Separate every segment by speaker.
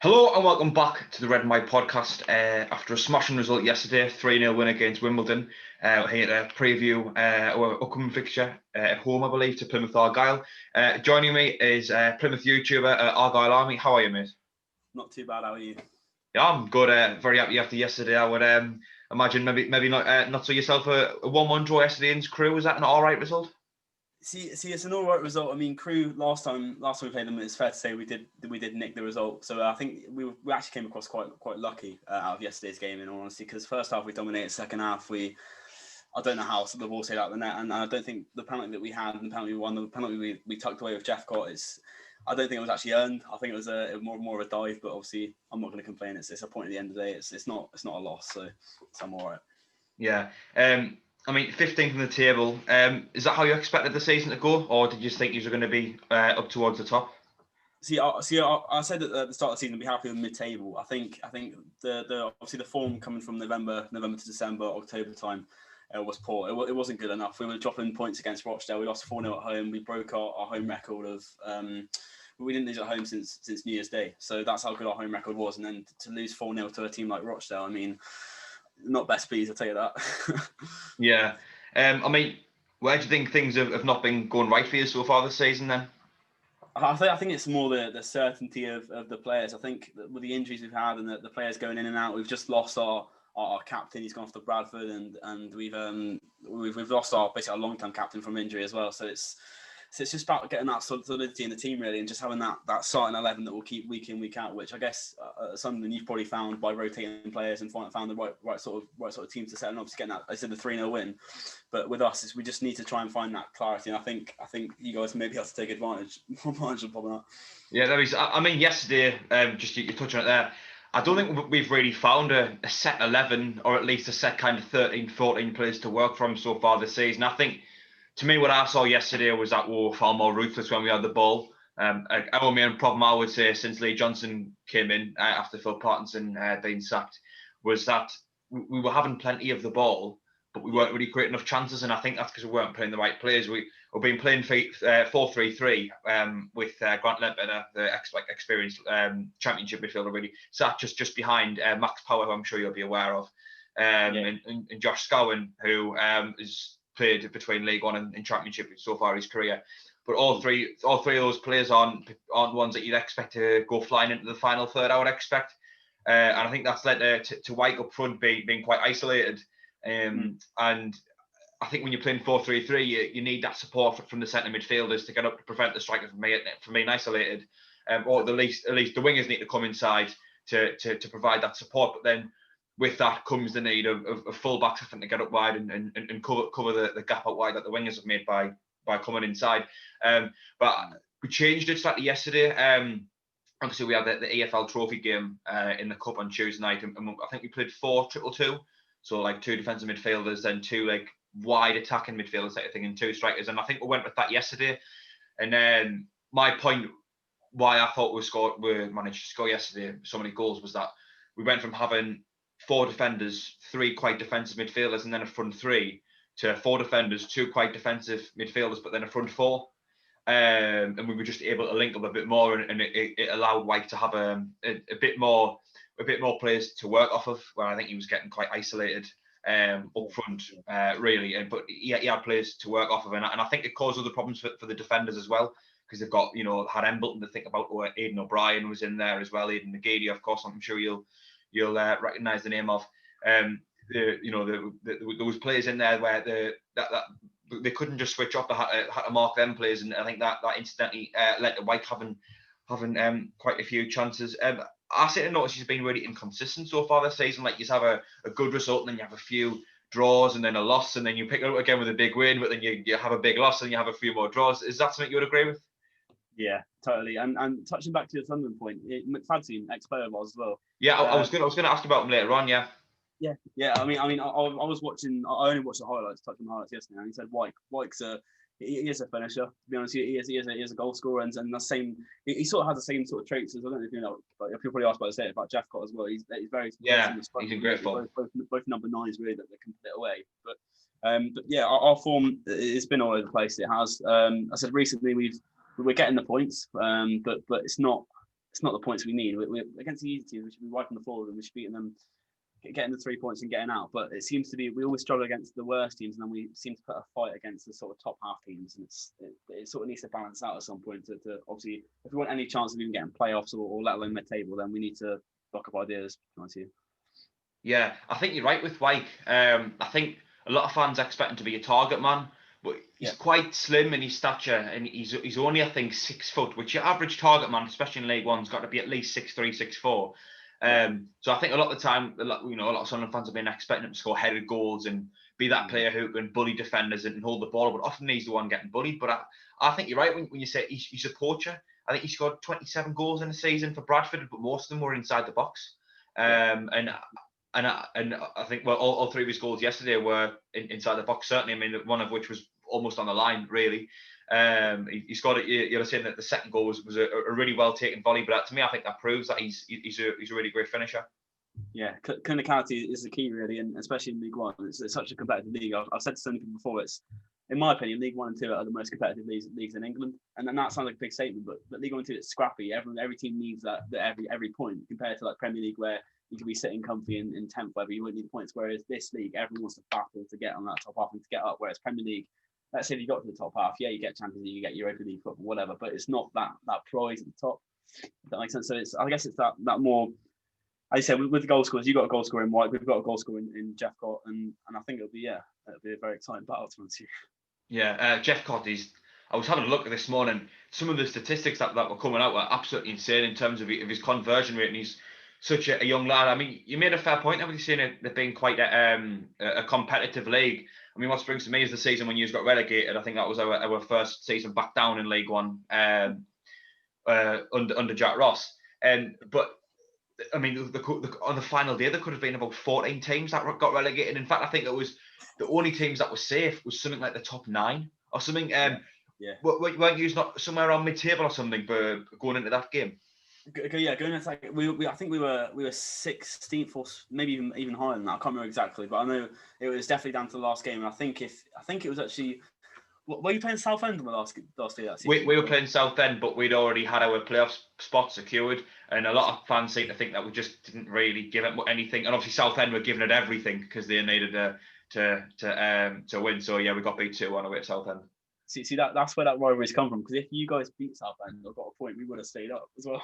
Speaker 1: Hello and welcome back to the Red and White podcast. After a smashing result yesterday, 3-0 win against Wimbledon, we're here to preview our upcoming fixture at home, I believe, to Plymouth Argyle. Joining me is Plymouth YouTuber Argyle Army. How are you, mate?
Speaker 2: Not too bad. How are you?
Speaker 1: Yeah, I'm good. Very happy after yesterday. I would imagine maybe not so yourself. A 1-1 draw yesterday in Crewe. Was that an all right result?
Speaker 2: See, it's an all right result. I mean, Crewe last time we played them, it's fair to say we did nick the result. So I think we actually came across quite lucky out of yesterday's game, in all honesty, because first half we dominated, second half I don't know how the ball stayed out the net, and I don't think the penalty that we had and the penalty we won, the penalty we tucked away with Jeffcott I don't think it was actually earned. I think it was more of a dive, but obviously I'm not going to complain. It's a point at the end of the day. It's not a loss, so I'm all right.
Speaker 1: Yeah. I mean, 15th in the table. Is that how you expected the season to go, or did you think you were going to be up towards the top?
Speaker 2: I said at the start of the season, I'd be happy with mid-table. I think the obviously the form coming from November to December, October time was poor. It wasn't good enough. We were dropping points against Rochdale. We lost 4-0 at home. We broke our home record of we didn't lose at home since New Year's Day. So that's how good our home record was. And then to lose 4-0 to a team like Rochdale, I mean, not best pleased, I'll tell you that.
Speaker 1: Yeah. I mean, where do you think things have not been going right for you so far this season then?
Speaker 2: I think it's more the certainty of the players. I think with the injuries we've had and the players going in and out, we've just lost our captain. He's gone off to Bradford, and we've lost our long-term captain from injury as well. So it's just about getting that solidity in the team really, and just having that starting 11 that will keep week in, week out. Which I guess something you've probably found by rotating players and found the right sort of team to set. And obviously getting that, I said, the 3-0 win. But with us, we just need to try and find that clarity. And I think you guys maybe have to take advantage of probably that.
Speaker 1: Yeah, there is. I mean, yesterday, just you touching on it there. I don't think we've really found a set 11 or at least a set kind of 13, 14 players to work from so far this season. I think, to me, what I saw yesterday was that we were far more ruthless when we had the ball. Our main problem, I would say, since Lee Johnson came in after Phil Parkinson being sacked, was that we were having plenty of the ball, but we weren't really creating enough chances. And I think that's because we weren't playing the right players. We've been playing 4-3-3 with Grant Ledbetter, the experienced championship midfielder, really sat just behind Max Power, who I'm sure you'll be aware of, and Josh Scowen, who is played between League One and Championship so far in his career. But all three of those players aren't ones that you'd expect to go flying into the final third, I would expect. And I think that's led to White up front being quite isolated. And I think when you're playing 4-3-3, you need that support from the centre midfielders to get up to prevent the striker from being isolated. Or at least the wingers need to come inside to provide that support. But then with that comes the need of full-backs having to get up wide and cover the gap out wide that the wingers have made by coming inside. But we changed it slightly yesterday. Obviously, we had the EFL Trophy game in the Cup on Tuesday night, and I think we played 4-2-2. So like 2 defensive midfielders, then 2 like wide attacking midfielders, type of thing, and 2 strikers. And I think we went with that yesterday. And then my point why I thought we managed to score yesterday so many goals was that we went from having 4 defenders, 3 quite defensive midfielders, and then a front 3, to 4 defenders, 2 quite defensive midfielders, but then a front 4. And we were just able to link up a bit more, and it allowed White to have a bit more players to work off of, where I think he was getting quite isolated up front, really. But he had players to work off of, and I think it caused other problems for the defenders as well, because they've got, had Embleton to think about. Aidan O'Brien was in there as well. Aidan Nagidi, of course, I'm sure you'll recognise the name of. There was players in there where they couldn't just switch off. They had to mark them players, and I think that incidentally led to White having quite a few chances. I certainly noticed he's been really inconsistent so far this season. Like, you have a good result, and then you have a few draws, and then a loss, and then you pick it up again with a big win, but then you have a big loss, and you have a few more draws. Is that something you would agree with?
Speaker 2: Yeah, totally. And touching back to your Sunderland point, McFadzean, ex-player, was as well.
Speaker 1: Yeah, I was going to ask about him later on. Yeah.
Speaker 2: Yeah. I mean, I was watching. I only watched the highlights, touching the highlights yesterday, and he said White's he is a finisher. To be honest, he is a goal scorer, and the same. He sort of has the same sort of traits as, I don't know if you know. But people probably asked about Jeffcott as well. He's very
Speaker 1: he's in great form.
Speaker 2: Both number 9s really that can put it away. But yeah, our form it's been all over the place. It has. I said recently we're getting the points, but it's not it's not the points we need. We're against the easy teams. We should be wiping the floor and we should be beating them, getting the 3 points and getting out. But it seems to be we always struggle against the worst teams, and then we seem to put a fight against the sort of top half teams. And it sort of needs to balance out at some point. To obviously, if we want any chance of even getting playoffs or let alone mid-table, then we need to lock up ideas.
Speaker 1: Yeah, I think you're right with Wyke. I think a lot of fans expect him to be a target man, but he's quite slim in his stature, and he's only, I think, 6 foot, which your average target man, especially in League One's got to be at least 6'3", 6'4". So I think a lot of the time, a lot of Sunderland fans have been expecting him to score headed goals and be that player who can bully defenders and hold the ball, but often he's the one getting bullied. But I think you're right when you say he's a poacher. I think he scored 27 goals in a season for Bradford, but most of them were inside the box. And I think all 3 of his goals yesterday were inside the box. Certainly, I mean, one of which was almost on the line, really. He scored it. You're saying that the second goal was a really well taken volley, but to me, I think that proves that he's a really great finisher.
Speaker 2: Yeah, clinicality is the key, really, and especially in League One. It's such a competitive league. I've said to some people before, it's, in my opinion, League 1 and 2 are the most competitive leagues in England, and then that sounds like a big statement, but League 1 and 2 it's scrappy. Every team needs that every point, compared to like Premier League where you could be sitting comfy in 10th, whether you wouldn't need points. Whereas this league, everyone wants to battle to get on that top half and to get up. Whereas Premier League, let's say if you got to the top half, you get Champions League, you get Europa League football, whatever, but it's not that prize at the top. If that makes sense. So I guess it's that more. As I said, with the goal scorers, you got a goal scorer in White, we've got a goal scorer in Jeffcott, and I think it'll be a very exciting battle to see.
Speaker 1: Yeah, Jeffcott I was having a look at this morning. Some of the statistics that were coming out were absolutely insane in terms of his conversion rate, and he's such a young lad. I mean, you made a fair point. Everybody's saying it being quite a competitive league. I mean, what springs to me is the season when you got relegated. I think that was our first season back down in League One under Jack Ross. But I mean, on the final day, there could have been about 14 teams that got relegated. In fact, I think it was the only teams that were safe was something like the top 9 or something. Weren't you not somewhere around mid-table or something going into that game?
Speaker 2: Yeah, going into like I think we were 16th or maybe even higher than that. I can't remember exactly, but I know it was definitely down to the last game. And I think it was actually. Were you playing Southend on the last day that season?
Speaker 1: We were playing Southend, but we'd already had our playoff spot secured, and a lot of fans seem to think that we just didn't really give it anything. And obviously Southend were giving it everything because they needed to win. So yeah, we got beat 2-1 away at Southend.
Speaker 2: See that's where that rivalry's come from. Because if you guys beat Southend or got a point, we would have stayed up as well.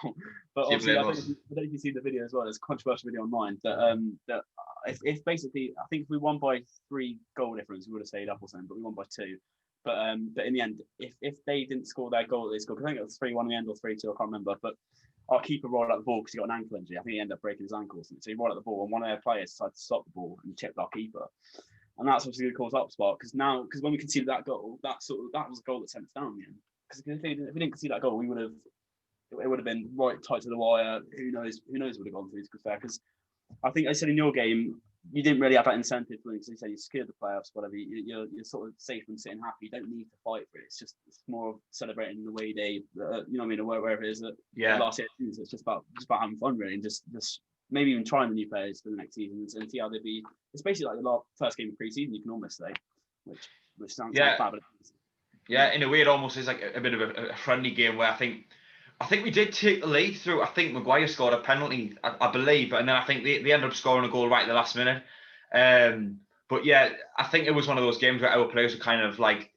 Speaker 2: But obviously, I don't know if you see the video as well. There's a controversial video online that if basically, I think if we won by 3 goal difference, we would have stayed up or something. But we won by 2. But in the end, if they didn't score their goal, they scored. I think it was 3-1 in the end or 3-2. I can't remember. But our keeper rolled out the ball because he got an ankle injury. I think he ended up breaking his ankle or something. So he rolled out the ball, and one of their players decided to stop the ball and chipped our keeper. And that's obviously going to cause upspark because when we conceded that goal, that was a goal that sent us down in the end. Because if we didn't concede that goal, it would have been right tight to the wire. Who knows would have gone through, to be fair. Because I think I said in your game, you didn't really have that incentive for it because you said you secured the playoffs, whatever. You're sort of safe and sitting happy. You don't need to fight for it. It's more of celebrating the way they, you know what I mean, or wherever it is that last year. So it's just about having fun, really, and just maybe even trying the new players for the next season and see how they be. It's basically like the first game of pre-season, you can almost say, which sounds bad, but it is.
Speaker 1: Yeah, in a way, it almost is like a bit of a friendly game where I think we did take the lead through. I think Maguire scored a penalty, I believe, and then I think they ended up scoring a goal right at the last minute. But yeah, I think it was one of those games where our players were kind of like,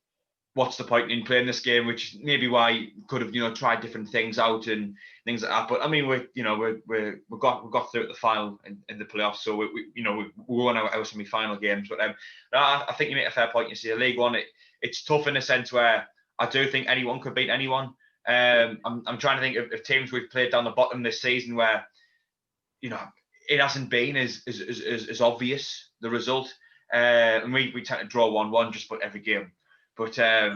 Speaker 1: what's the point in playing this game? Which maybe why you could have tried different things out and things like that. But I mean, we got through at the final in the playoffs, so we won our semi-final games. But I think you make a fair point. You see, League One, it's tough in a sense where I do think anyone could beat anyone. I'm trying to think of teams we've played down the bottom this season where it hasn't been as obvious the result, and we tend to draw 1-1 just about every game. But I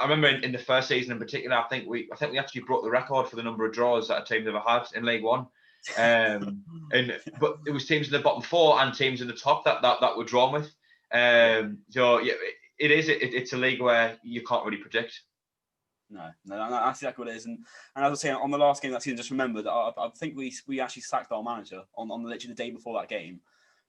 Speaker 1: remember in the first season in particular, I think we actually broke the record for the number of draws that a team's ever had in League One. But it was teams in the bottom 4 and teams in the top that were drawn with. So yeah, it's a league where you can't really predict.
Speaker 2: No, that's exactly what it is. And as I was saying, on the last game that season, just remember that I think we actually sacked our manager on literally the day before that game.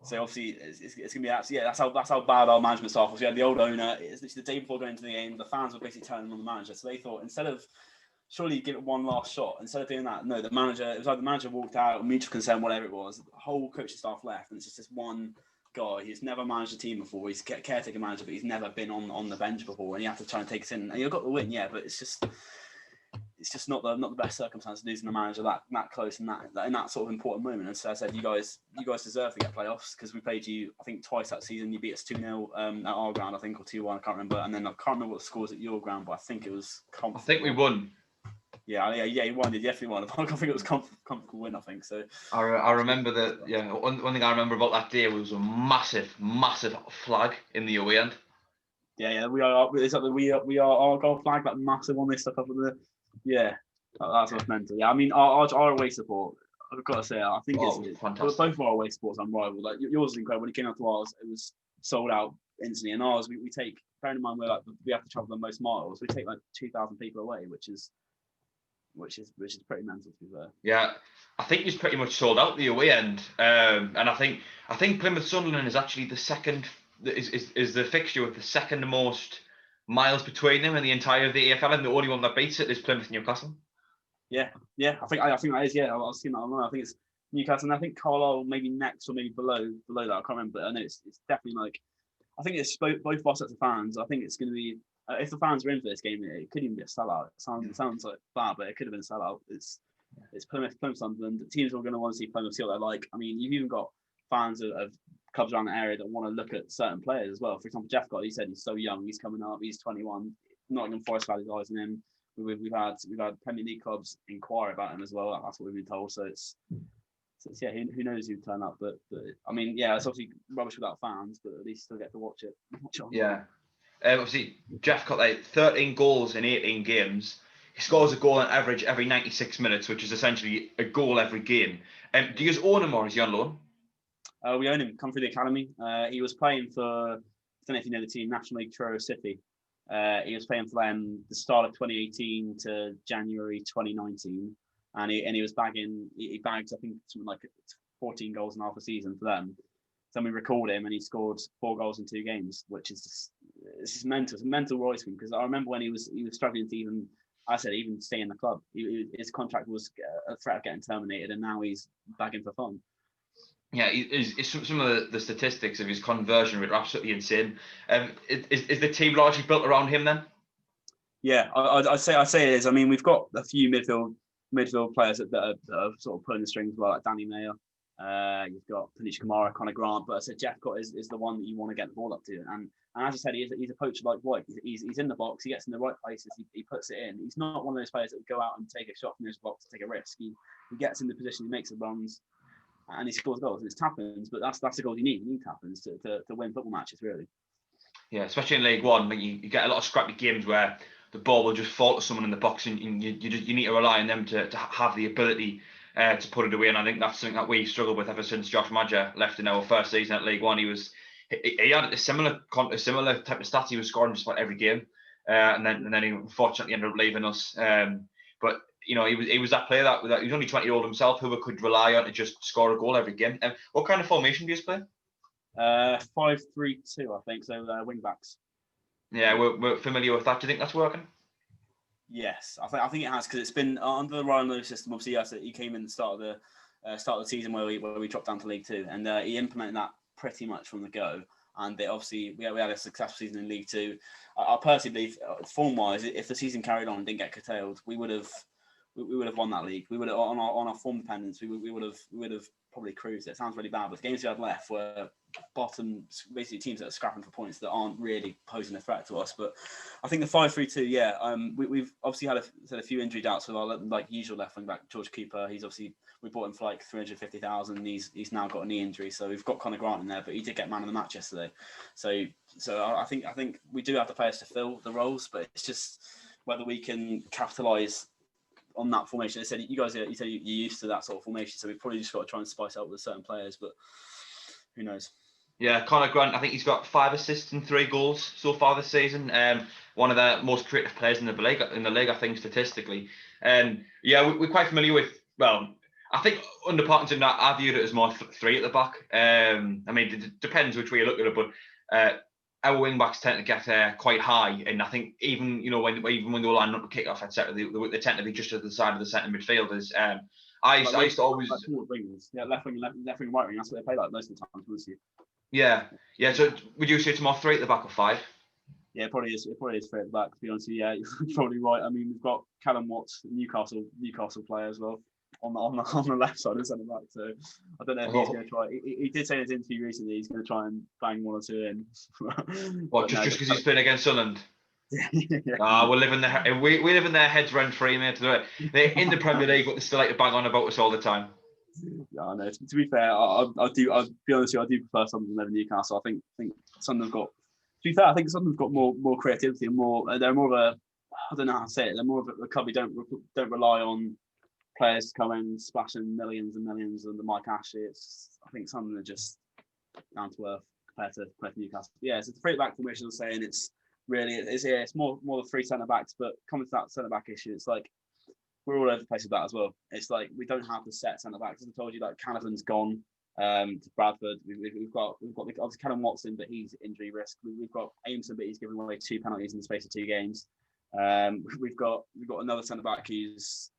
Speaker 2: So obviously it's going to be absolutely, that's how bad our management staff was. We had the old owner. It's literally the day before going to the game. The fans were basically telling them on the manager. So they thought instead of surely you give it one last shot. Instead of doing that, no, it was like the manager walked out, mutual consent, whatever it was. The whole coaching staff left, and it's just this one guy. He's never managed a team before. He's a caretaker manager, but he's never been on the bench before, and you have to try and take us in. And you've got the win, yeah, but it's just not the best circumstance losing the manager that close and that in that sort of important moment. And so I said, you guys deserve to get playoffs because we played you, I think, twice that season. You beat us 2-0 at our ground, I think, or 2-1. I can't remember. And then I can't remember what the score was at your ground, but I think it was comfortable.
Speaker 1: I think we won.
Speaker 2: Yeah, you won. You definitely won. I think it was comfortable win. I think so.
Speaker 1: I remember that. Yeah, one thing I remember about that day was a massive flag in the away end.
Speaker 2: Yeah, we are. It's like we are our goal flag, that massive one they stuck up with the. Yeah, that's what's mental. Yeah, I mean our away support. I've got to say, I think it's
Speaker 1: fantastic.
Speaker 2: Both of our away supports unrivaled. Like yours is incredible. When it came out to ours, it was sold out instantly. And ours, we take. Bearing in mind we have to travel the most miles. We take like 2,000 people away, which is pretty mental to be fair.
Speaker 1: Yeah, I think he's pretty much sold out the away end, and I think Plymouth Sunderland is actually the second is the fixture with the second most miles between them in the entire of the AFL, and the only one that beats it is Plymouth Newcastle.
Speaker 2: Yeah, I think that is. Yeah, I've seen that online. I think it's Newcastle, and I think Carlisle maybe next or maybe below that. I can't remember, but I know it's definitely like. I think it's both of our sets of fans. I think it's going to be. If the fans are in for this game, it could even be a sellout. It sounds like bad, but it could have been a sellout. It's Plymouth Sunderland. The teams are going to want to see Plymouth, see what they're like. I mean, you've even got fans of clubs around the area that want to look at certain players as well. For example, Jeff Gott, he said he's so young, he's coming up, he's 21. Nottingham Forest Valley's eyes on him. We've had Premier League clubs inquire about him as well. That's what we've been told. So it's yeah, who knows who'd turn up? But I mean, yeah, it's obviously rubbish without fans, but at least still get to watch it.
Speaker 1: Yeah. Obviously, Jeff got like 13 goals in 18 games. He scores a goal on average every 96 minutes, which is essentially a goal every game. Do you own him or is he on loan?
Speaker 2: We own him. Come through the academy. He was playing for, I don't know if you know the team, National League Truro City. He was playing for them the start of 2018 to January 2019, and he was bagging. He bagged, I think, something like 14 goals in half a season for them. Then we recalled him, and he scored 4 goals in 2 games, which is just mental. It's a mental Royce thing because I remember when he was struggling to even stay in the club. His contract was a threat of getting terminated, and now he's bagging for fun.
Speaker 1: Yeah, some of the statistics of his conversion rate are absolutely insane. Is the team largely built around him then?
Speaker 2: Yeah, I'd say it is. I mean, we've got a few midfield players that are sort of pulling the strings, well, like Danny Mayer. You've got Panish Kamara, Connor Grant, but I said Jeff Gott is the one that you want to get the ball up to. And as I said, he's a poacher like White. He's in the box. He gets in the right places. He puts it in. He's not one of those players that would go out and take a shot from his box to take a risk. He gets in the position, he makes the runs, and he scores goals. And it's tap-ins, but that's the goal you need. You need tap-ins to win football matches, really. Yeah,
Speaker 1: especially in League One, you get a lot of scrappy games where the ball will just fall to someone in the box, and you need to rely on them to have the ability to put it away. And I think that's something that we've struggled with ever since Josh Madger left in our first season at League One. He had a similar type of stats. He was scoring just about every game, and then he unfortunately ended up leaving us. But he was that player that he was only 20 years old himself, who we could rely on to just score a goal every game. What kind of formation do you play?
Speaker 2: 5-3-2, I think. So wing backs.
Speaker 1: Yeah, we're familiar with that. Do you think that's working?
Speaker 2: Yes, I think it has, because it's been under the Ryan Lewis system. Obviously, he came in the start of the season where we dropped down to League Two, and he implemented that pretty much from the go. And we had a successful season in League Two. I personally believe, form-wise, if the season carried on and didn't get curtailed, we would have won that league. We would have, on our form dependence, we would have probably cruised. It sounds really bad, but the games we had left were bottom, basically teams that are scrapping for points that aren't really posing a threat to us. But I think the 5-3-2, yeah, we've obviously had a few injury doubts with our usual left wing back George Cooper. He's obviously, we bought him for like 350,000. He's now got a knee injury, so we've got Connor Grant in there, but he did get man of the match yesterday. So I think we do have the players to fill the roles, but it's just whether we can capitalise on that formation. I said you said you're used to that sort of formation, so we've probably just got to try and spice out with certain players, but who knows.
Speaker 1: Yeah, Connor Grant, I think he's got 5 assists and 3 goals so far this season. One of the most creative players in the league, I think, statistically. Yeah, we're quite familiar with. Well, I think under Parkinson, I viewed it as more 3 at the back. I mean, it depends which way you look at it, but our wing backs tend to get quite high, and I think even when they were lining up to kick off, etc., they tend to be just at the side of the centre midfielders. I used to always
Speaker 2: left wing, right wing. That's what they play like most of the time. Honestly.
Speaker 1: Yeah. So would you say it's more 3 at the back or 5?
Speaker 2: Yeah, it probably is 3 at the back. To be honest with you, yeah, you're probably right. I mean, we've got Callum Watts, Newcastle player as well on the left side of the centre back. So I don't know if he's going to try. He did say in his interview recently he's going to try and bang 1 or 2 in.
Speaker 1: What, just because he's playing against Sunderland?
Speaker 2: Yeah.
Speaker 1: We live in their heads rent free, mate. They're in the Premier League, but they still like to bang on about us all the time.
Speaker 2: Yeah, I know. To be fair, I'll be honest with you, I do prefer Sunderland over Newcastle. I think Sunderland's got. To be fair, I think Sunderland's got more creativity and more. They're more of a. I don't know how to say it. They're more of a club who don't rely on players to come in splashing millions and millions under Mike Ashley. I think Sunderland are just down to earth compared to Newcastle. Yeah, it's a 3 back formation. I'm saying it's more the 3 centre backs, but coming to that centre back issue, it's like we're all over the place with that as well. It's like we don't have the set centre backs. As I told you, like Canavan's gone to Bradford. We've got obviously Callum Watson, but he's injury risk. We've got Aimson, but he's given away 2 penalties in the space of 2 games. We've got another centre back who's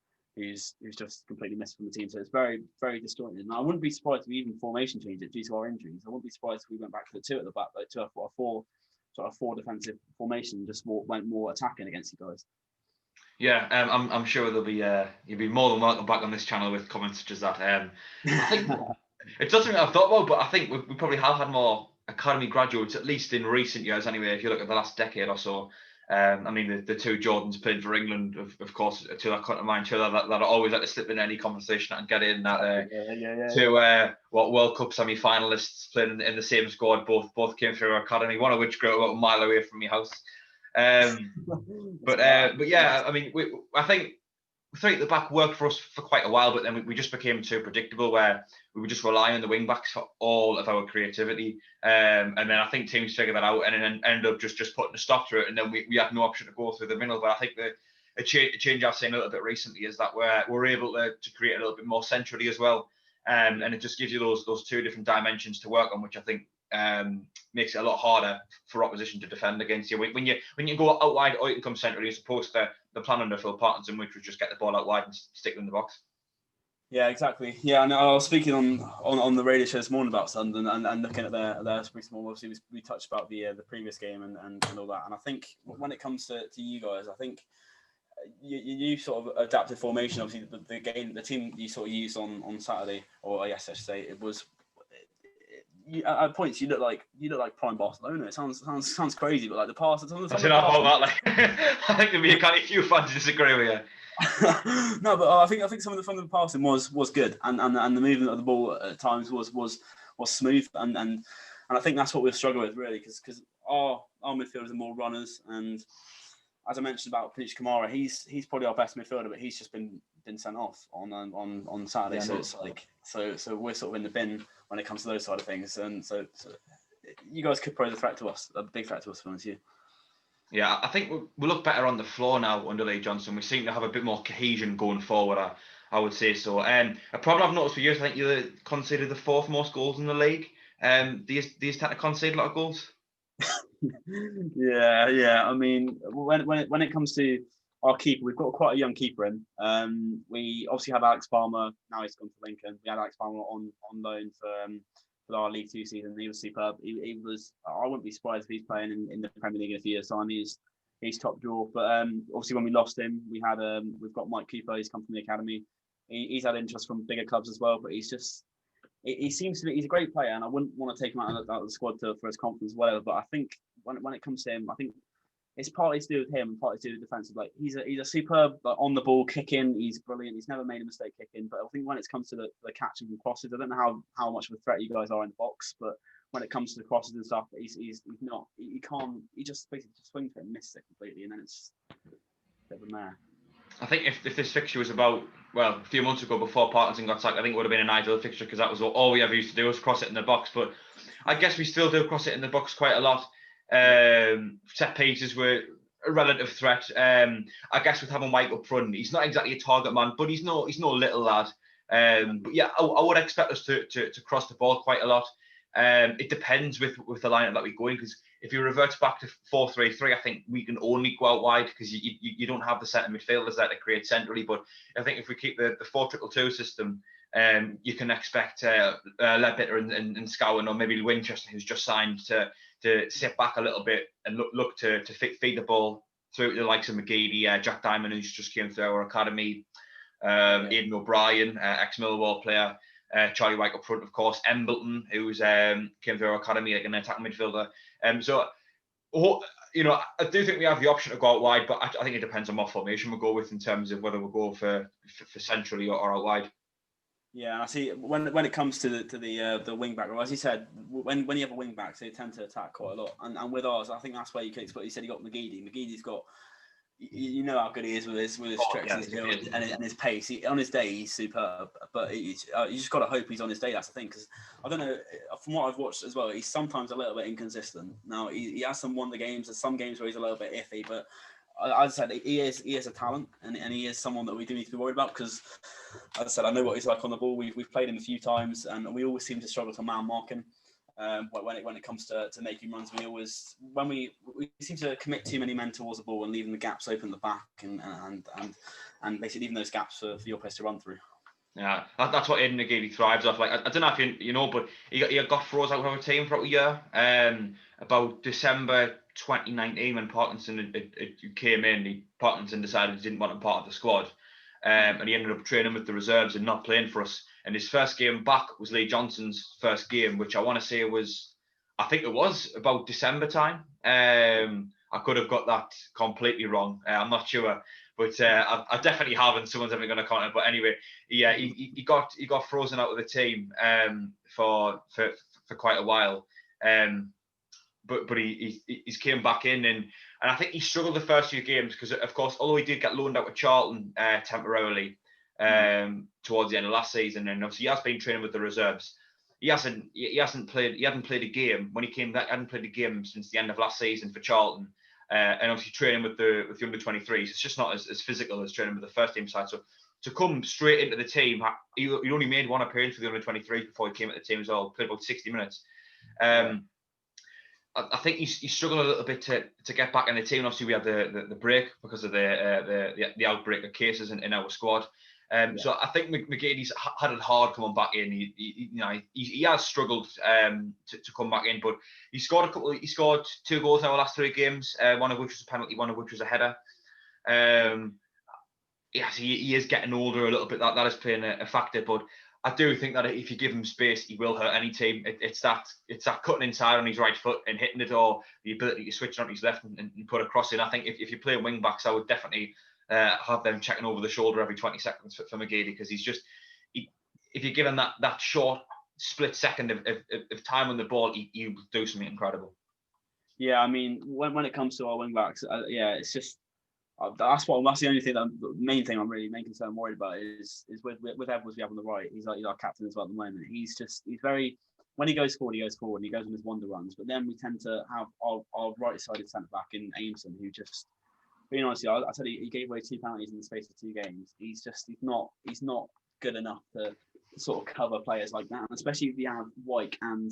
Speaker 2: just completely missed from the team. So it's very, very disjointed. And I wouldn't be surprised if we even formation changed it due to our injuries. I wouldn't be surprised if we went back to the 2 at the back, like to a 4 defensive formation, just went more attacking against you guys.
Speaker 1: Yeah, I'm sure there'll be you'll be more than welcome back on this channel with comments such as that. I think it's not something I've thought about, but I think we probably have had more academy graduates, at least in recent years anyway. If you look at the last decade or so, I mean the 2 Jordans played for England, of course, 2 that come to mind, 2 that are always like to slip in any conversation and get in that 2 World Cup semi-finalists playing in the same squad. Both came through our academy, one of which grew about a mile away from my house. But yeah, I mean, I think 3 at the back worked for us for quite a while, but then we just became too predictable, where we were just relying on the wing backs for all of our creativity. And then I think teams figured that out and then ended up just putting a stop to it, and then we had no option to go through the middle. But I think a change I've seen a little bit recently is that we're able to create a little bit more centrally as well, and it just gives you those 2 different dimensions to work on, which I think makes it a lot harder for opposition to defend against you. When you go out wide or you can come centrally, as opposed to the plan under Phil Parkinson, which was just get the ball out wide and stick it in the box.
Speaker 2: Yeah, exactly. Yeah, and I was speaking on the radio show this morning about Sunderland and looking at their recent one. Obviously, we touched about the previous game and all that. And I think when it comes to you guys, I think you sort of adapted formation. Obviously, the team you sort of used on Saturday, or yes, I should say, it was. At points, you look like prime Barcelona. It sounds crazy, but like the pass. I
Speaker 1: think there'll be a few fans disagree with you.
Speaker 2: No, but I think some of the passing was good, and the movement of the ball at times was smooth, and I think that's what we've struggled with really, because our midfielders are more runners, and as I mentioned about Punic Kamara, he's probably our best midfielder, but he's just been sent off on Saturday, so it's like so we're sort of in the bin when it comes to those side of things, and so you guys could pose a big threat to us, to be honest with you.
Speaker 1: Yeah, I think we look better on the floor now under Lee Johnson. We seem to have a bit more cohesion going forward, I would say so. A problem I've noticed for years, I think you conceded the 4th most goals in the league. Do you tend to concede a lot of goals?
Speaker 2: Yeah. I mean, when it comes to our keeper, we've got quite a young keeper in. We obviously had Alex Palmer. Now he's gone to Lincoln. We had Alex Palmer on loan for our League 2 season. He was superb. He was. I wouldn't be surprised if he's playing in the Premier League in a few years' time. He's top draw. But obviously, when we lost him, we've got Mike Cooper. He's come from the academy. He's had interest from bigger clubs as well. But he's a great player, and I wouldn't want to take him out of the squad for his confidence, whatever. But I think when it comes to him, I think it's partly to do with him and partly to do with defensive. Like he's a superb on the ball kicking. He's brilliant. He's never made a mistake kicking. But I think when it comes to the catching and crosses, I don't know how much of a threat you guys are in the box, but when it comes to the crosses and stuff, he's not. He can't. He just basically swings it and misses it completely, and then it's a bit of a mare.
Speaker 1: I think if this fixture was about, well, a few months ago before Parkinson got sacked, I think it would have been an ideal fixture, because that was all we ever used to do was cross it in the box. But I guess we still do cross it in the box quite a lot. Set pieces were a relative threat. I guess with having Mike up front, he's not exactly a target man, but he's no little lad. But yeah, I would expect us to cross the ball quite a lot. It depends with the lineup that we go in, because if he reverts back to 4-3-3, I think we can only go out wide because you don't have the centre midfielders there to create centrally. But I think if we keep the 4-2-2 system, you can expect Ledbetter and Scowen, or maybe Winchester, who's just signed, to sit back a little bit and look to feed the ball through the likes of McGeady, Jack Diamond, who's just came through our academy, Aidan O'Brien, ex-Millwall player, Charlie White up front, of course, Embleton, who's came through our academy, like an attacking midfielder. So, I do think we have the option to go out wide, but I think it depends on what formation we go with in terms of whether we'll go for centrally or out wide.
Speaker 2: Yeah, I see. When it comes to the wing back, as you said, when you have a wing back, they tend to attack quite a lot. And with ours, I think that's where you can exploit. You said you got McGeady. McGeady's got, you know how good he is with his tricks and his pace. On his day, he's superb. But you just got to hope he's on his day. That's the thing, because I don't know. From what I've watched as well, he's sometimes a little bit inconsistent. Now he has some won the games. There's some games where he's a little bit iffy, but as I said, he is a talent, and he is someone that we do need to be worried about, because, as I said, I know what he's like on the ball. We've played him a few times, and we always seem to struggle to man mark him. When it comes to making runs, we seem to commit too many men towards the ball and leaving the gaps open at the back, and basically leaving those gaps for your players to run through.
Speaker 1: Yeah, that's what Aidan McGeady thrives off. Like, I don't know if you know, but he got froze out of our team for a year. About December 2019, when Parkinson came in, Parkinson decided he didn't want him part of the squad, and he ended up training with the reserves and not playing for us. And his first game back was Lee Johnson's first game, which I want to say was, I think it was about December time. I could have got that completely wrong. I'm not sure. But I definitely haven't. Someone's ever going to comment. But anyway, yeah, he got frozen out of the team for quite a while. But he's came back in, and I think he struggled the first few games because, of course, although he did get loaned out to Charlton temporarily towards the end of last season, and obviously he has been training with the reserves. He hadn't played a game when he came back. Hadn't played a game since the end of last season for Charlton. And obviously training with the under-23s, it's just not as physical as training with the first team side. So to come straight into the team, he only made one appearance for the under-23s before he came at the team as well. Played about 60 minutes. I think he struggled a little bit to get back in the team. And obviously, we had the break because of the outbreak of cases in our squad. So I think McGeady's had it hard coming back in. He has struggled to come back in, but he scored 2 goals in our last 3 games. One of which was a penalty, one of which was a header. Yes, he is getting older a little bit. That is playing a factor, but I do think that if you give him space, he will hurt any team. It's that cutting inside on his right foot and hitting it, or the ability to switch on his left and put a cross in. I think if you play wing backs, I would definitely have them checking over the shoulder every 20 seconds for McGeady, because if you give him that short split second of time on the ball, he will do something incredible.
Speaker 2: Yeah, I mean, when it comes to our wing backs, it's just that's the only thing, the main thing I'm really main concern worried about is with Edwards we have on the right. He's our captain as well at the moment. He's very, when he goes forward, and he goes on his wonder runs. But then we tend to have our right-sided centre back in Aimson, who just, being honest, I said he gave away 2 penalties in the space of 2 games. He's not good enough to sort of cover players like that, and especially if you have Wyke and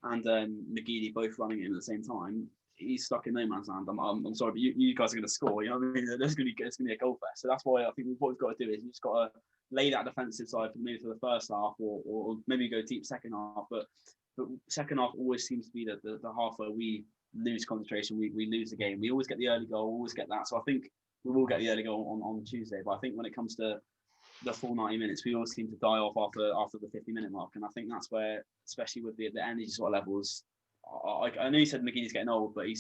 Speaker 2: McGeady both running in at the same time. He's stuck in no man's land. I'm sorry, but you guys are going to score. You know what I mean? It's going to be a goal fest. So that's why I think what we've got to do is we've just got to lay that defensive side for the first half, or maybe go deep second half. But second half always seems to be the half where we lose concentration. We lose the game. We always get the early goal. Always get that. So I think we will get the early goal on Tuesday. But I think when it comes to the full 90 minutes, we always seem to die off after the 50-minute mark. And I think that's where, especially with the energy sort of levels. I know you said McGeady's getting old, but he can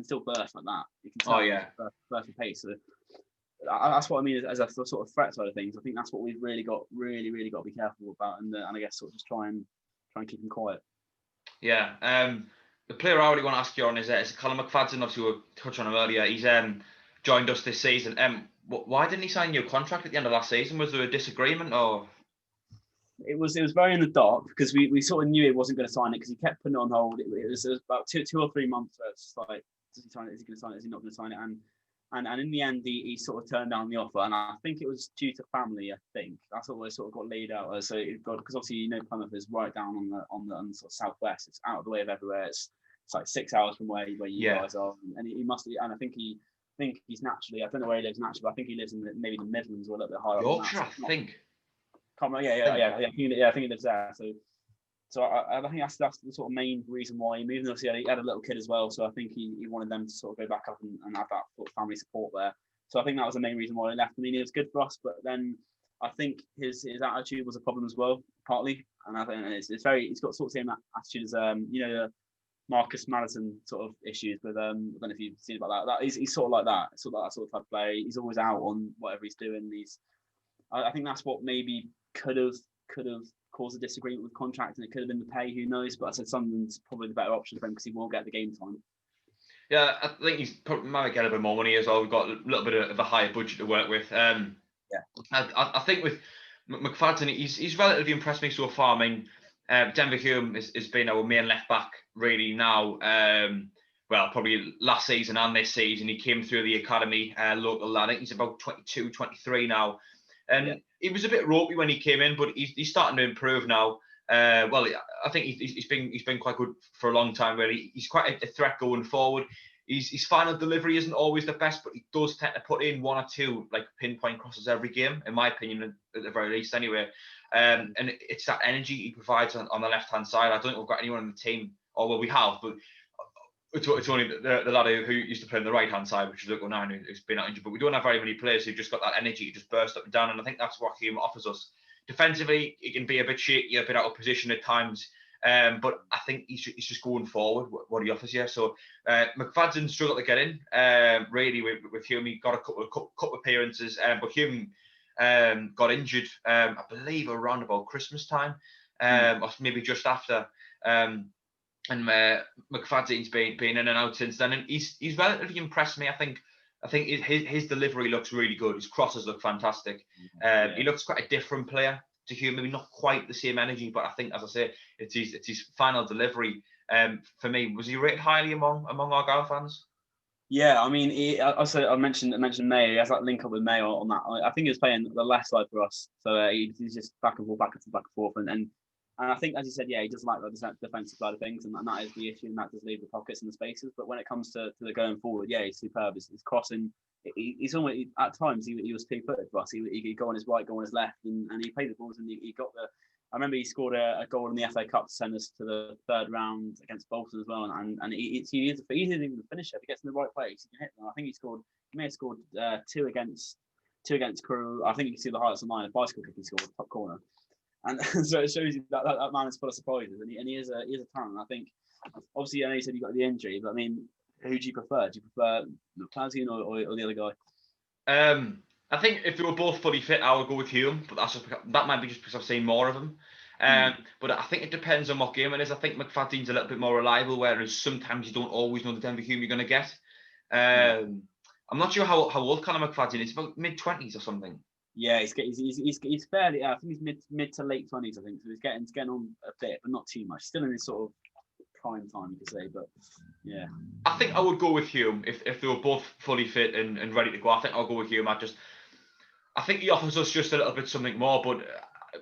Speaker 2: still burst like that. He can still burst with pace. So that's what I mean as a sort of threat side of things. I think that's what we've really got to be careful about, and I guess sort of just try and keep him quiet.
Speaker 1: Yeah. The player I already want to ask you on is Callum McFadden. Obviously, we touched on him earlier. He's joined us this season. Why didn't he sign a new contract at the end of last season? Was there a disagreement, or?
Speaker 2: It was very in the dark, because we sort of knew he wasn't going to sign it, because he kept putting it on hold. It was about 2 or 3 months where it's like, does he sign it? Is he going to sign it? Is he not going to sign it? And in the end, he sort of turned down the offer, and I think it was due to family. I think that's what it sort of got laid out. So because obviously Plymouth is right down on the sort of southwest. It's out of the way of everywhere. it's like 6 hours from where you
Speaker 1: Yeah.
Speaker 2: guys are, and he must. And I think he's naturally. I don't know where he lives naturally, but I think he lives in maybe the Midlands or a little bit higher
Speaker 1: Yorkshire,
Speaker 2: up than that.
Speaker 1: I think.
Speaker 2: Can't remember, yeah. I think he lives there. So I think that's the sort of main reason why he moved. And obviously, he had a little kid as well, so I think he wanted them to sort of go back up and have that sort of family support there. So I think that was the main reason why he left. I mean, it was good for us, but then I think his attitude was a problem as well, partly. And I think he's got sort of the same attitude as Marcus Madison sort of issues with I don't know if you've seen about that. He's sort of like that, sort of type of player. He's always out on whatever he's doing. I think that's what maybe could have caused a disagreement with contract, and it could have been the pay. Who knows? But I said Sunderland's probably the better option for him because he will get the game time.
Speaker 1: Yeah, I think he's probably might get a bit more money as well. We've got a little bit of a higher budget to work with. I think with McFadden, he's relatively impressed me so far. I mean, Denver Hume has been our main left back really now. Well, probably last season and this season. He came through the academy, local lad. I think he's about 22, 23 now. And he was a bit ropey when he came in, but he's starting to improve now. Well, I think he's been quite good for a long time, really. He's quite a threat going forward. His final delivery isn't always the best, but he does tend to put in one or two like pinpoint crosses every game, in my opinion, at the very least, anyway. And it's that energy he provides on the left-hand side. I don't think we've got anyone on the team, or well, we have, but it's only the lad who used to play on the right-hand side, which is Luke O'Neill, who's been out injured. But we don't have very many players who've just got that energy to just burst up and down, and I think that's what Hume offers us. Defensively, he can be a bit shaky, a bit out of position at times, but I think he's just going forward what he offers you. So McFadden struggled to get in. Really, with Hume, he got a couple appearances, but Hume got injured, I believe, around about Christmas time, or maybe just after. And McFadden's been in and out since then, and he's relatively impressed me. I think his delivery looks really good. His crosses look fantastic. He looks quite a different player to Hume. Maybe not quite the same energy, but I think, as I say, it's his final delivery. For me, was he rated highly among Argyle fans?
Speaker 2: Yeah, I mean, I mentioned Mayo. He has that link up with Mayo on that. I think he was playing the left side for us, so he's just back and forth, and I think, as you said, he doesn't like the defensive side of things, and that is the issue, and that does leave the pockets and the spaces. But when it comes to the going forward, he's superb. His crossing, he's almost, at times he was two-footed for us. He could go on his right, go on his left, and he played the balls, and he got the. I remember he scored a goal in the FA Cup to send us to the third round against Bolton as well, and he's even the finisher. If he gets in the right place, he can hit them. I think he may have scored two against Crewe. I think you can see the highlights online. A bicycle kick he scored, top corner. And so it shows you that man is full of surprises, and he is a talent. I think, obviously, I know you said you got the injury, but I mean, who do you prefer? Do you prefer McClancy or the other guy?
Speaker 1: I think if they were both fully fit, I would go with Hume, but that might be just because I've seen more of them. But I think it depends on what game it is. I think McFadden's a little bit more reliable, whereas sometimes you don't always know the Denver Hume you're going to get. I'm not sure how old Conor McFadden is. About mid-20s or something.
Speaker 2: Yeah, he's fairly. I think he's mid to late 20s. I think so. He's getting on a bit, but not too much. Still in his sort of prime time, you could say. But yeah,
Speaker 1: I think I would go with Hume if they were both fully fit and ready to go. I think I'll go with Hume. I think he offers us just a little bit something more. But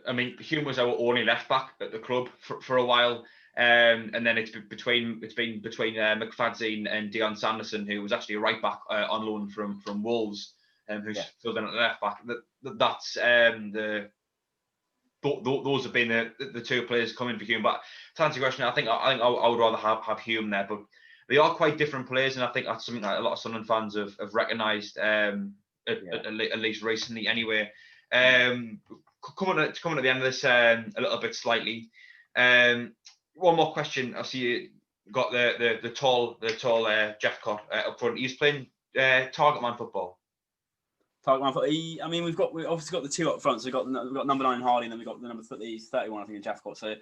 Speaker 1: I mean, Hume was our only left back at the club for a while, and then it's been between McFadden and Dion Sanderson, who was actually a right back on loan from Wolves. Who's filled in at the left back. That's those have been the two players coming for Hume. But to answer your question, I think I would rather have Hume there. But they are quite different players, and I think that's something that a lot of Sunderland fans have recognised at least recently. Anyway, coming at the end of this a little bit slightly. One more question. I see you got the tall Jeffcott up front. He's playing target man football.
Speaker 2: I mean, we've obviously got the two up front. So we've got number 9 Hardy, and then we've got the number 31, I think, in Jeffcott. So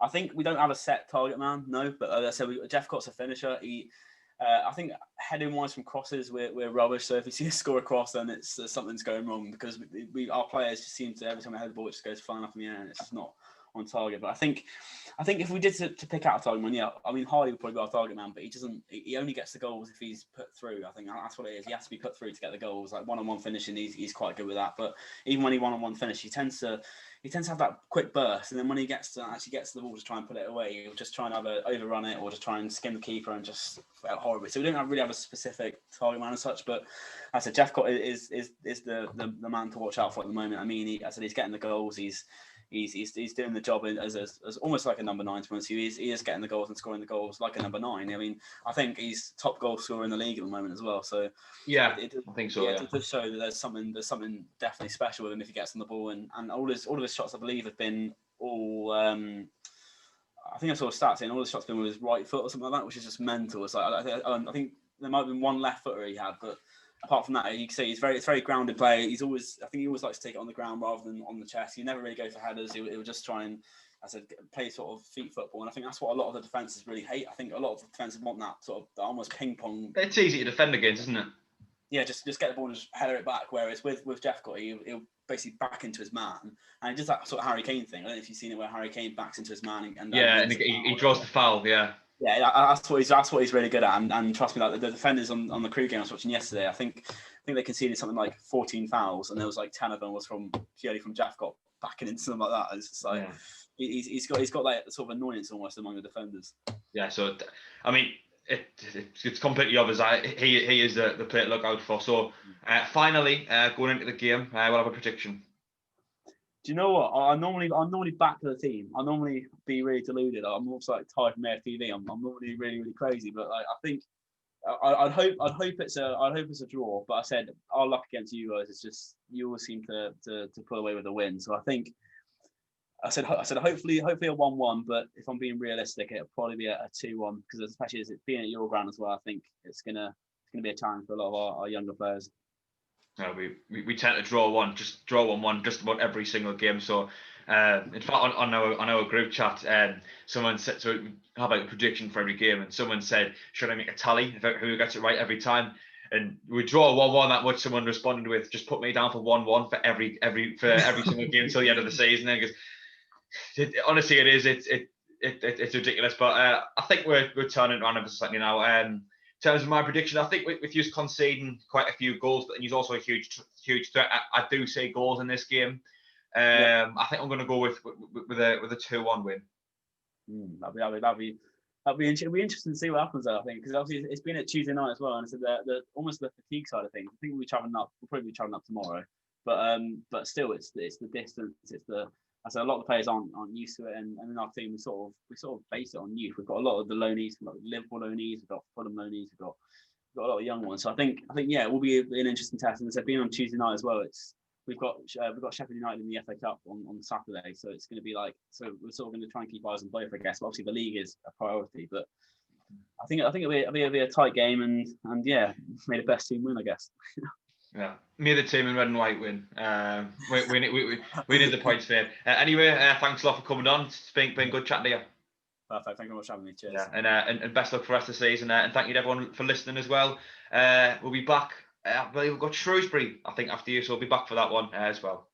Speaker 2: I think we don't have a set target man, no. But as I said, Jeffcott's a finisher. I think heading wise from crosses, we're rubbish. So if we see a score across, then it's something's going wrong, because our players just seem to, every time we head the ball, it just goes flying up in the air, and it's just not on target. But I think if we did to pick out a target man, yeah, I mean Hardy would probably be our target man, but he doesn't. He only gets the goals if he's put through. I think that's what it is. He has to be put through to get the goals. Like one-on-one finishing, he's quite good with that. But even when he one-on-one finish, he tends to have that quick burst, and then when he actually gets to the ball to try and put it away, he'll just try and either overrun it or just try and skim the keeper and just out horribly. So we don't really have a specific target man as such, but as I said, Jeff is the man to watch out for at the moment. I mean, he's getting the goals. He's doing the job as almost like a number 9 to be honest. He is getting the goals and scoring the goals like a number 9. I mean, I think he's top goal scorer in the league at the moment as well. So
Speaker 1: yeah, I think so.
Speaker 2: It does show that there's something definitely special with him if he gets on the ball, and all of his shots I believe have been all. I think I saw stats in all the shots been with his right foot or something like that, which is just mental. It's like I think there might have been one left footer he had, but apart from that, you can see it's very grounded player. I think he always likes to take it on the ground rather than on the chest. He never really go for headers. He'll just try and, as I said, play sort of feet football. And I think that's what a lot of the defenses really hate. I think a lot of the defenses want that sort of almost ping pong.
Speaker 1: It's easy to defend against, isn't it?
Speaker 2: Yeah, just get the ball and just header it back. Whereas with Jeff Gotti, he'll basically back into his man, and he does that sort of Harry Kane thing. I don't know if you've seen it where Harry Kane backs into his man and
Speaker 1: he draws the foul. Yeah.
Speaker 2: Yeah, that's what he's really good at, and trust me, like the defenders on the Crew game I was watching yesterday, I think they conceded something like 14 fouls, and there was like 10 of them was purely from Jeff got backing into them like that. It's just like he's got that sort of annoyance almost among the defenders.
Speaker 1: Yeah, so I mean, it's completely obvious. He is the player to look out for. So finally, going into the game, we'll have a prediction.
Speaker 2: Do you know what? I'm normally back to the team. I normally be really deluded. I'm also like tired from AFTV. I'm normally really crazy, but like, I think I'd hope it's a draw. But I said our luck against you guys is just you always seem to pull away with a win. So I think I said hopefully a 1-1. But if I'm being realistic, it'll probably be a 2-1 because especially as it's being at your ground as well. I think it's gonna be a challenge for a lot of our younger players.
Speaker 1: We tend to draw 1-1 just about every single game. So in fact on our group chat, someone said, so how about a prediction for every game, and someone said, should I make a tally about who gets it right every time? And we draw 1-1 that much. Someone responded with, just put me down for 1-1 for every single game until the end of the season. And honestly, it is it's ridiculous, but I think we're turning around ever slightly now. In terms of my prediction, I think with you conceding quite a few goals, but he's also a huge threat. I do see goals in this game. I think I'm going to go with a 2-1 win.
Speaker 2: That'd be interesting to see what happens there. I think because obviously it's been at Tuesday night as well, and it's the almost the fatigue side of things. I think we'll probably be traveling up tomorrow, but still it's the distance. So a lot of the players aren't used to it, and in our team we sort of base it on youth. We've got a lot of the loanees, we've got Liverpool loanees, we've got Fulham loanees, we've got a lot of young ones. So I think yeah, it will be an interesting test. And so being on Tuesday night as well, we've got Sheffield United in the FA Cup on Saturday, so it's going to be like, so we're sort of going to try and keep eyes on both, I guess. But obviously the league is a priority, but I think it'll be a tight game, and yeah, may the best team win, I guess.
Speaker 1: Yeah, me the team in red and white win. We need the points there. Anyway, thanks a lot for coming on. It's been good chatting to you.
Speaker 2: Perfect. Thank you very much for having me. Cheers.
Speaker 1: Yeah, and best luck for the rest of the season. And thank you to everyone for listening as well. We'll be back. I believe we've got Shrewsbury, I think, after you, so we'll be back for that one as well.